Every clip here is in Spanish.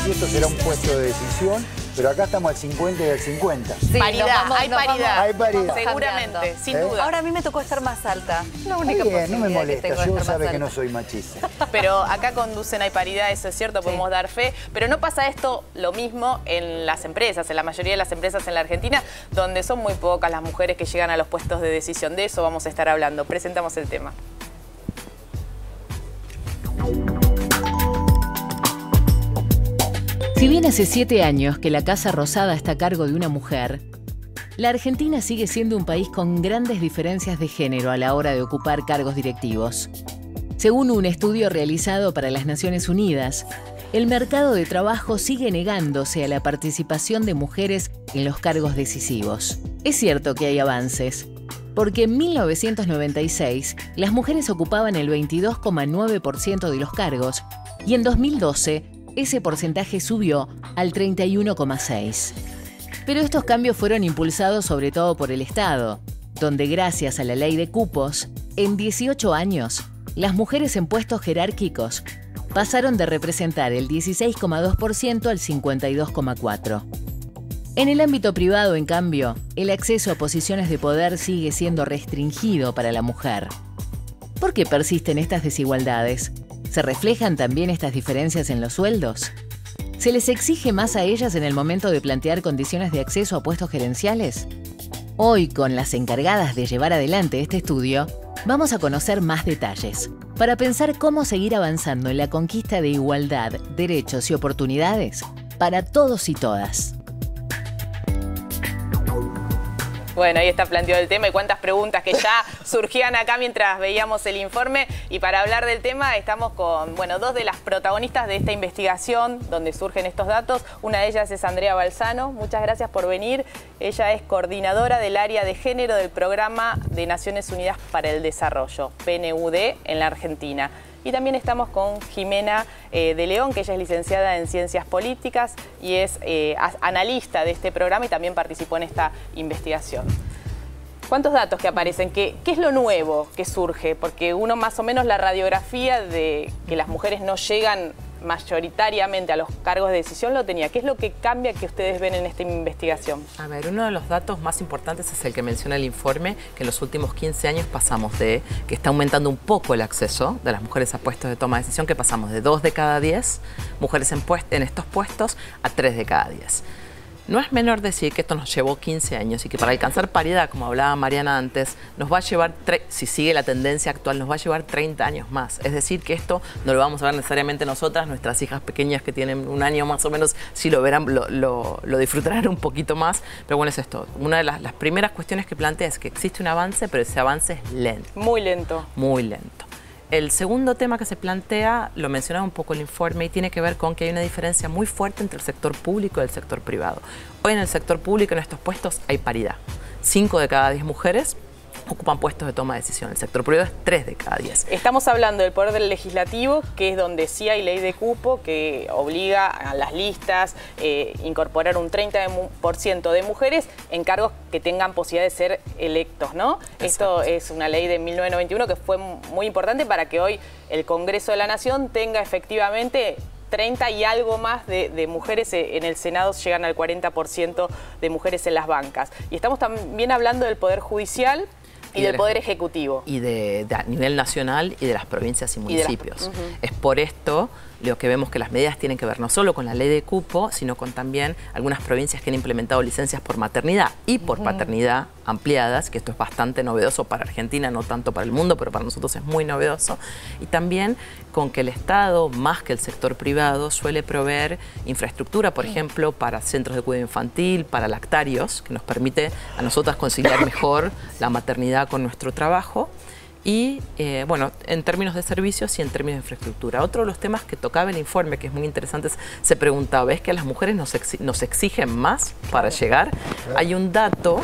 si esto será un puesto de decisión, pero acá estamos al 50 y al 50. Sí, paridad, hay paridad. Hay paridad. Seguramente, sin duda. Ahora a mí me tocó estar más alta. La única Bien, no me posibilidad que molesta, tengo de yo estar sabe más que alta. no soy machista. Pero acá conducen Hay Paridad, eso es cierto, podemos dar fe. Pero no pasa esto lo mismo en las empresas, en la mayoría de las empresas en la Argentina, donde son muy pocas las mujeres que llegan a los puestos de decisión. De eso vamos a estar hablando. Presentamos el tema. Si bien hace 7 años que la Casa Rosada está a cargo de una mujer, la Argentina sigue siendo un país con grandes diferencias de género a la hora de ocupar cargos directivos. Según un estudio realizado para las Naciones Unidas, el mercado de trabajo sigue negándose a la participación de mujeres en los cargos decisivos. Es cierto que hay avances, porque en 1996 las mujeres ocupaban el 22,9% de los cargos y en 2012 ese porcentaje subió al 31,6%. Pero estos cambios fueron impulsados sobre todo por el Estado, donde gracias a la ley de cupos, en 18 años, las mujeres en puestos jerárquicos pasaron de representar el 16,2% al 52,4%. En el ámbito privado, en cambio, el acceso a posiciones de poder sigue siendo restringido para la mujer. ¿Por qué persisten estas desigualdades? ¿Se reflejan también estas diferencias en los sueldos? ¿Se les exige más a ellas en el momento de plantear condiciones de acceso a puestos gerenciales? Hoy, con las encargadas de llevar adelante este estudio, vamos a conocer más detalles para pensar cómo seguir avanzando en la conquista de igualdad, derechos y oportunidades para todos y todas. Bueno, ahí está planteado el tema y cuántas preguntas que ya surgían acá mientras veíamos el informe. Y para hablar del tema estamos con, bueno, dos de las protagonistas de esta investigación donde surgen estos datos. Una de ellas es Andrea Balzano. Muchas gracias por venir. Ella es coordinadora del área de género del Programa de Naciones Unidas para el Desarrollo, PNUD, en la Argentina. Y también estamos con Jimena de León, que ella es licenciada en Ciencias Políticas y es analista de este programa y también participó en esta investigación. ¿Cuántos datos que aparecen? ¿Qué es lo nuevo que surge? Porque uno más o menos la radiografía de que las mujeres no llegan mayoritariamente a los cargos de decisión lo tenía. ¿Qué es lo que cambia que ustedes ven en esta investigación? A ver, uno de los datos más importantes es el que menciona el informe, que en los últimos 15 años pasamos de que está aumentando un poco el acceso de las mujeres a puestos de toma de decisión, que pasamos de 2 de cada 10 mujeres en estos puestos a 3 de cada 10. No es menor decir que esto nos llevó 15 años y que para alcanzar paridad, como hablaba Mariana antes, nos va a llevar, si sigue la tendencia actual, nos va a llevar 30 años más. Es decir, que esto no lo vamos a ver necesariamente nosotras, nuestras hijas pequeñas que tienen un año más o menos, si lo verán, lo disfrutarán un poquito más. Pero bueno, es esto. Una de las primeras cuestiones que plantea es que existe un avance, pero ese avance es lento. Muy lento. Muy lento. El segundo tema que se plantea, lo mencionaba un poco el informe, y tiene que ver con que hay una diferencia muy fuerte entre el sector público y el sector privado. Hoy en el sector público, en estos puestos, hay paridad. 5 de cada 10 mujeres ocupan puestos de toma de decisión. El sector privado es 3 de cada 10. Estamos hablando del poder del legislativo, que es donde sí hay ley de cupo, que obliga a las listas incorporar un 30% de mujeres en cargos que tengan posibilidad de ser electos, ¿no? Exacto. Esto es una ley de 1991 que fue muy importante para que hoy el Congreso de la Nación tenga efectivamente 30 y algo más de mujeres en el Senado, llegan al 40% de mujeres en las bancas. Y estamos también hablando del Poder Judicial y del Poder Ejecutivo. Y a nivel nacional y de las provincias y municipios. Es por esto lo que vemos que las medidas tienen que ver no solo con la ley de cupo, sino con también algunas provincias que han implementado licencias por maternidad y por paternidad ampliadas, que esto es bastante novedoso para Argentina, no tanto para el mundo, pero para nosotros es muy novedoso. Y también con que el Estado, más que el sector privado, suele proveer infraestructura, por ejemplo, para centros de cuidado infantil, para lactarios, que nos permite a nosotras conciliar mejor la maternidad con nuestro trabajo. Y, bueno, en términos de servicios y en términos de infraestructura. Otro de los temas que tocaba el informe, que es muy interesante, se preguntaba, ¿es que a las mujeres nos exigen más para llegar? Hay un dato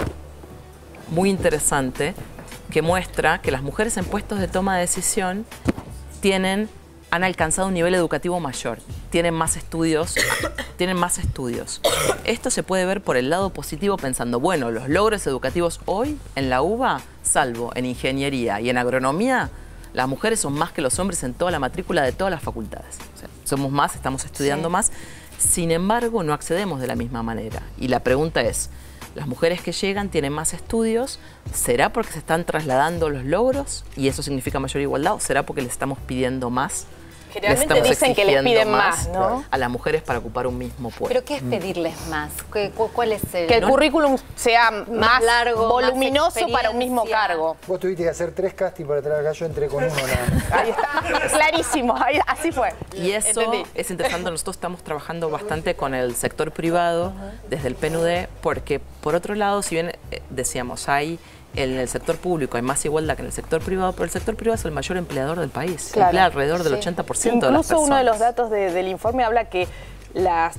muy interesante que muestra que las mujeres en puestos de toma de decisión han alcanzado un nivel educativo mayor, tienen más estudios. Esto se puede ver por el lado positivo pensando, bueno, los logros educativos hoy en la UBA, salvo en ingeniería y en agronomía, las mujeres son más que los hombres en toda la matrícula de todas las facultades. O sea, somos más, estamos estudiando más. Sin embargo, no accedemos de la misma manera. Y la pregunta es, las mujeres que llegan tienen más estudios, ¿será porque se están trasladando los logros y eso significa mayor igualdad o será porque les estamos pidiendo más? Generalmente dicen que les piden más, ¿no? A las mujeres para ocupar un mismo puesto. ¿Pero qué es pedirles más? ¿Cuál es el...? Que el currículum sea más largo, voluminoso más para un mismo cargo. Vos tuviste que hacer 3 castings para traer acá, yo entré con uno nada más. Ahí está, clarísimo, así fue. Y eso es interesante, nosotros estamos trabajando bastante con el sector privado desde el PNUD, porque por otro lado, si bien decíamos, en el sector público hay más igualdad que en el sector privado, pero el sector privado es el mayor empleador del país. Claro. Emplea alrededor del 80% de las personas. Incluso uno de los datos del informe habla que las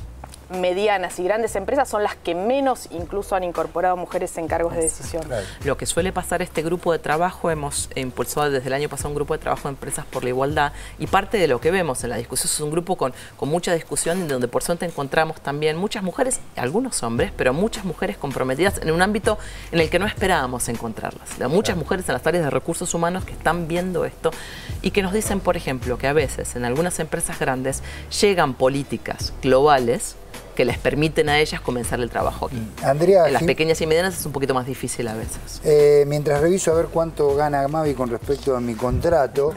medianas y grandes empresas son las que menos incluso han incorporado mujeres en cargos de decisión. Claro. Lo que suele pasar, este grupo de trabajo, hemos impulsado desde el año pasado un grupo de trabajo de empresas por la igualdad, y parte de lo que vemos en la discusión es un grupo con mucha discusión, donde por suerte encontramos también muchas mujeres, algunos hombres, pero muchas mujeres comprometidas en un ámbito en el que no esperábamos encontrarlas. Muchas mujeres en las áreas de recursos humanos que están viendo esto y que nos dicen, por ejemplo, que a veces en algunas empresas grandes llegan políticas globales que les permiten a ellas comenzar el trabajo aquí. Andrea, en las pequeñas y medianas es un poquito más difícil a veces. Mientras reviso a ver cuánto gana Mavi con respecto a mi contrato,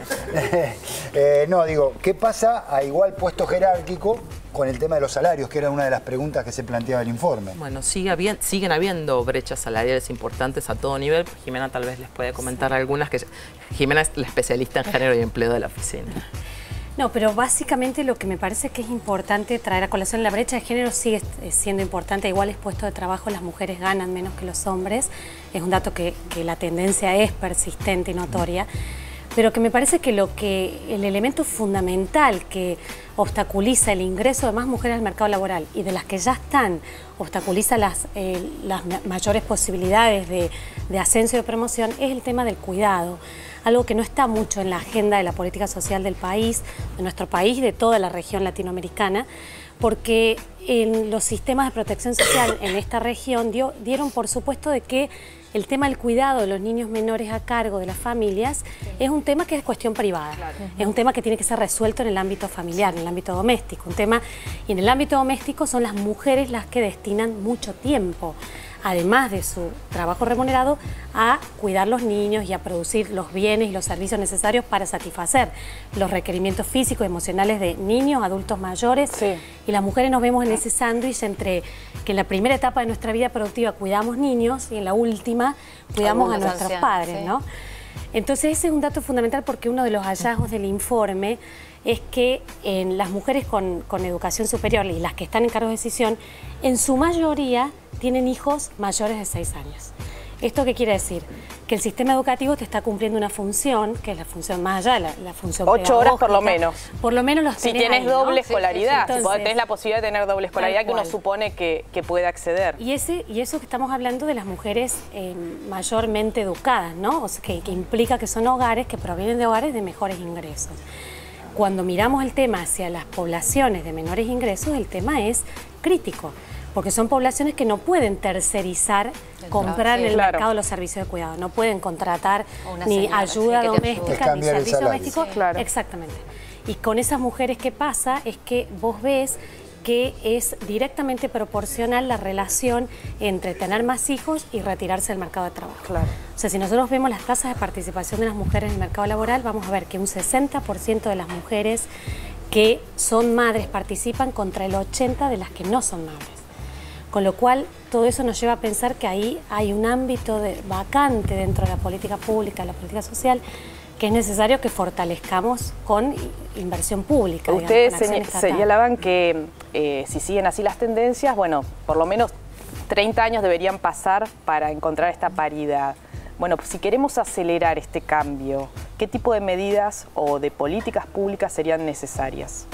no, digo, ¿qué pasa a igual puesto jerárquico con el tema de los salarios, que era una de las preguntas que se planteaba el informe? Bueno, siguen habiendo brechas salariales importantes a todo nivel. Jimena tal vez les puede comentar algunas, que Jimena es la especialista en género y empleo de la oficina. No, pero básicamente lo que me parece que es importante traer a colación, la brecha de género sigue siendo importante. A iguales puestos de trabajo las mujeres ganan menos que los hombres. Es un dato que la tendencia es persistente y notoria. Pero que me parece que el elemento fundamental que obstaculiza el ingreso de más mujeres al mercado laboral y de las que ya están, obstaculiza las mayores posibilidades de ascenso y de promoción, es el tema del cuidado. Algo que no está mucho en la agenda de la política social del país, de nuestro país y de toda la región latinoamericana, porque en los sistemas de protección social en esta región dieron por supuesto de que el tema del cuidado de los niños menores a cargo de las familias es un tema que es cuestión privada, es un tema que tiene que ser resuelto en el ámbito familiar, en el ámbito doméstico, y en el ámbito doméstico son las mujeres las que destinan mucho tiempo, además de su trabajo remunerado, a cuidar los niños y a producir los bienes y los servicios necesarios para satisfacer los requerimientos físicos y emocionales de niños, adultos mayores. Sí. Y las mujeres nos vemos en ese sándwich entre que en la primera etapa de nuestra vida productiva cuidamos niños y en la última cuidamos a nuestros padres, ¿no? Entonces ese es un dato fundamental, porque uno de los hallazgos del informe es que en las mujeres con educación superior y las que están en cargos de decisión, en su mayoría tienen hijos mayores de 6 años. ¿Esto qué quiere decir? Que el sistema educativo te está cumpliendo una función, que es la función más allá de la función 8 horas por lo menos. Por lo menos los si tienes doble, ¿no? Escolaridad, sí. Entonces, tenés la posibilidad de tener doble escolaridad que uno supone que puede acceder. Y eso que estamos hablando de las mujeres mayormente educadas, ¿no? O sea, que implica que son hogares que provienen de hogares de mejores ingresos. Cuando miramos el tema hacia las poblaciones de menores ingresos, el tema es crítico, porque son poblaciones que no pueden tercerizar, comprar en el mercado los servicios de cuidado, no pueden contratar ni ayuda doméstica ni servicio doméstico. Claro. Exactamente. Y con esas mujeres, ¿qué pasa? Es que vos ves que es directamente proporcional la relación entre tener más hijos y retirarse del mercado de trabajo. Claro. O sea, si nosotros vemos las tasas de participación de las mujeres en el mercado laboral, vamos a ver que un 60% de las mujeres que son madres participan contra el 80% de las que no son madres. Con lo cual, todo eso nos lleva a pensar que ahí hay un ámbito vacante dentro de la política pública, la política social, que es necesario que fortalezcamos con inversión pública. Ustedes señalaban que si siguen así las tendencias, bueno, por lo menos 30 años deberían pasar para encontrar esta paridad. Bueno, pues si queremos acelerar este cambio, ¿qué tipo de medidas o de políticas públicas serían necesarias?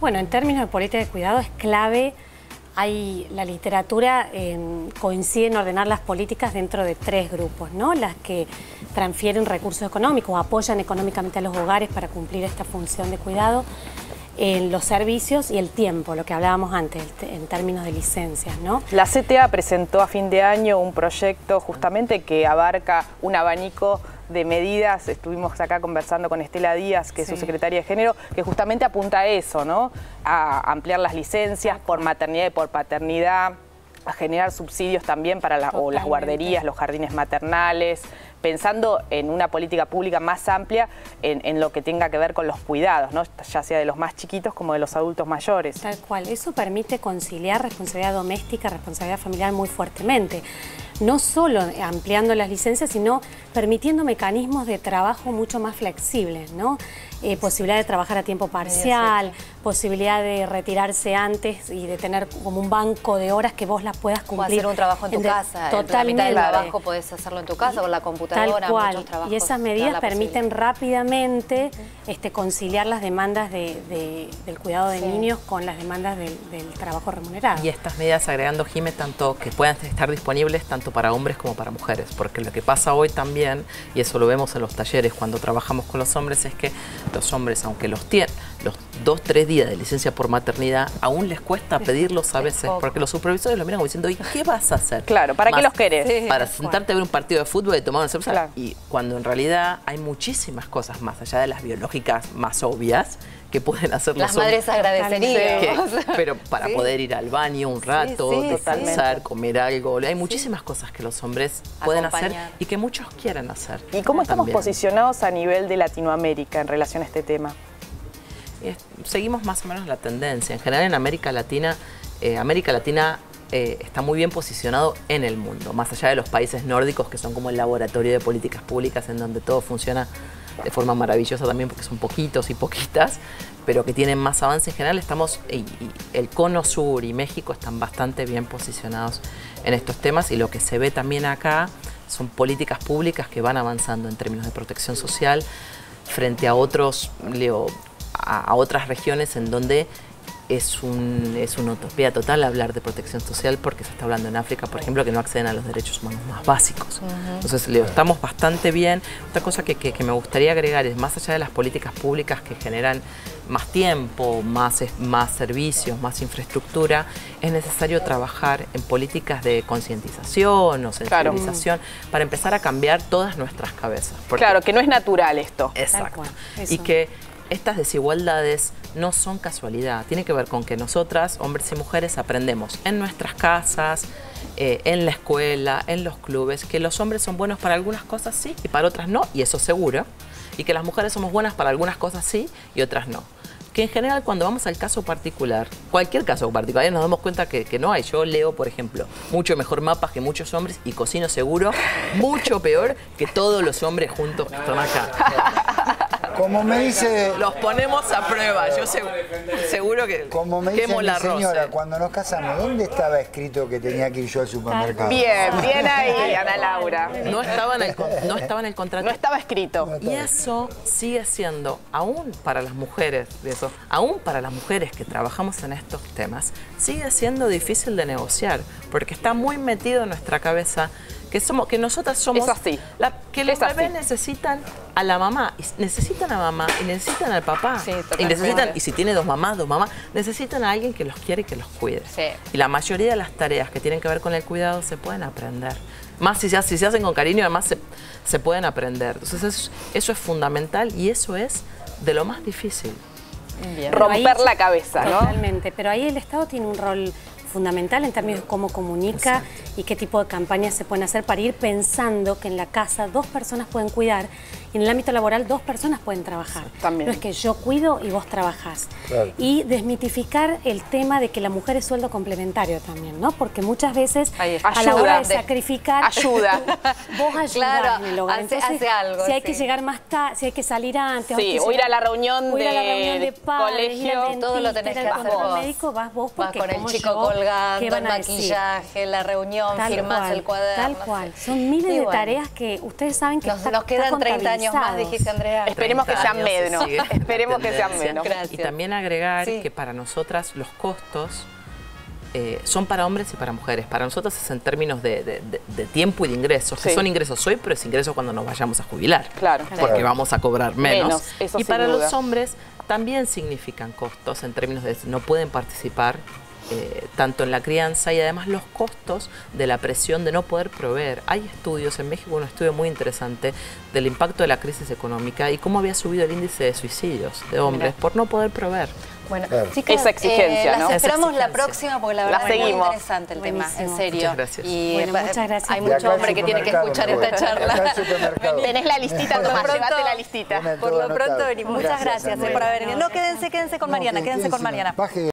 Bueno, en términos de política de cuidado es clave. La literatura coincide en ordenar las políticas dentro de 3 grupos, ¿no? Las que transfieren recursos económicos, apoyan económicamente a los hogares para cumplir esta función de cuidado, los servicios y el tiempo, lo que hablábamos antes, en términos de licencias, ¿no? La CTA presentó a fin de año un proyecto justamente que abarca un abanico de medidas, estuvimos acá conversando con Estela Díaz, que es su secretaria de Género, que justamente apunta a eso, ¿no? A ampliar las licencias por maternidad y por paternidad, a generar subsidios también para las guarderías, los jardines maternales, pensando en una política pública más amplia en lo que tenga que ver con los cuidados, ¿no? Ya sea de los más chiquitos como de los adultos mayores. Tal cual, eso permite conciliar responsabilidad doméstica, responsabilidad familiar muy fuertemente. No solo ampliando las licencias, sino permitiendo mecanismos de trabajo mucho más flexibles, ¿no? Posibilidad de trabajar a tiempo parcial, posibilidad de retirarse antes y de tener como un banco de horas que vos las puedas cumplir. O hacer un trabajo en tu casa. Totalmente. La mitad del trabajo podés hacerlo en tu casa o en la computadora. Tal cual. Y esas medidas permiten rápidamente conciliar las demandas del cuidado de niños con las demandas del trabajo remunerado. Y estas medidas, agregando, Jimé, tanto que puedan estar disponibles tanto para hombres como para mujeres, porque lo que pasa hoy también, y eso lo vemos en los talleres cuando trabajamos con los hombres, es que los hombres, aunque los tienen los 2-3 días de licencia por maternidad, aún les cuesta pedirlos a veces, porque los supervisores lo miran como diciendo, ¿y qué vas a hacer? Claro, ¿para qué los querés? Sí, para sentarte a ver un partido de fútbol y tomar una cerveza. Claro. Y cuando en realidad hay muchísimas cosas más allá de las biológicas más obvias que pueden hacer los hombres. Las madres agradecerían. Pero para poder ir al baño un rato, descansar, comer algo. Hay muchísimas cosas que los hombres pueden hacer y que muchos quieren hacer. ¿Y cómo estamos posicionados a nivel de Latinoamérica en relación a este tema? Seguimos más o menos la tendencia. En general en América Latina está muy bien posicionado en el mundo, más allá de los países nórdicos que son como el laboratorio de políticas públicas en donde todo funciona de forma maravillosa también porque son poquitos y poquitas, pero que tienen más avance. En general estamos, y el Cono Sur y México están bastante bien posicionados en estos temas, y lo que se ve también acá son políticas públicas que van avanzando en términos de protección social frente a a otras regiones en donde es una utopía total hablar de protección social, porque se está hablando en África, por ejemplo, que no acceden a los derechos humanos más básicos. Entonces, estamos bastante bien. Otra cosa que me gustaría agregar es, más allá de las políticas públicas que generan más tiempo, más servicios, más infraestructura, es necesario trabajar en políticas de concientización o sensibilización para empezar a cambiar todas nuestras cabezas. Claro, que no es natural esto. Exacto. Y que estas desigualdades no son casualidad, tiene que ver con que nosotras, hombres y mujeres, aprendemos en nuestras casas, en la escuela, en los clubes, que los hombres son buenos para algunas cosas sí y para otras no, y eso seguro, y que las mujeres somos buenas para algunas cosas sí y otras no. Que en general cuando vamos al caso particular, cualquier caso particular, nos damos cuenta que no hay. Yo leo, por ejemplo, mucho mejor mapas que muchos hombres y cocino seguro mucho peor que todos los hombres juntos que están acá. Como me dice... Los ponemos a prueba, yo seguro que como me dice mi señora, cuando nos casamos, ¿dónde estaba escrito que tenía que ir yo al supermercado? Bien ahí, Ana Laura. No estaba en el contrato. No estaba escrito. Y eso sigue siendo, aún para las mujeres, aún para las mujeres que trabajamos en estos temas, sigue siendo difícil de negociar, porque está muy metido en nuestra cabeza que nosotras somos... Es así. Que los bebés necesitan a la mamá, y necesitan a mamá, y necesitan al papá. Sí, y si tiene dos mamás, necesitan a alguien que los quiere y que los cuide. Sí. Y la mayoría de las tareas que tienen que ver con el cuidado se pueden aprender. Más si se hacen con cariño, además se pueden aprender. Entonces eso es fundamental y eso es de lo más difícil. Bien. Romper la cabeza, ¿no? Totalmente, pero ahí el Estado tiene un rol fundamental en términos de cómo comunica y qué tipo de campañas se pueden hacer para ir pensando que en la casa 2 personas pueden cuidar y en el ámbito laboral 2 personas pueden trabajar. También. No es que yo cuido y vos trabajás. Claro. Y desmitificar el tema de que la mujer es sueldo complementario también, ¿no? Porque muchas veces a la hora de sacrificar... Ayuda. Vos ayudás claro, en el hogar. Entonces, hace algo. Si hay que llegar más tarde, si hay que salir antes... Sí, o ir a la reunión de padres, colegio. todo lo tenés que hacer vos. Médico, vas vos porque vas con el chico colgando, el maquillaje, la reunión, firmás el cuaderno. Tal cual. Son miles de tareas que ustedes saben que nos quedan 30 años más, dijiste, Andrea. Esperemos que sean menos. Esperemos que sean menos. Y también agregar que para nosotras los costos son para hombres y para mujeres. Para nosotros es en términos de tiempo y de ingresos, que son ingresos hoy, pero es ingreso cuando nos vayamos a jubilar. Claro. Porque vamos a cobrar menos. Eso y para sin duda. los hombres también significan costos en términos de no pueden participar tanto en la crianza y además los costos de la presión de no poder proveer. Hay estudios, en México un estudio muy interesante del impacto de la crisis económica y cómo había subido el índice de suicidios de hombres por no poder proveer. Bueno, chicas, esa exigencia, ¿no? Las esperamos la próxima porque la verdad es muy interesante el Buenísimo. tema, en serio. Muchas gracias. Y muchas gracias. Hay mucho hombre que tiene que escuchar esta charla. Tenés la listita, Tomás, llevate la listita. Por lo pronto venimos. Muchas gracias por haber venido. No, quédense con Mariana, quédense con Mariana.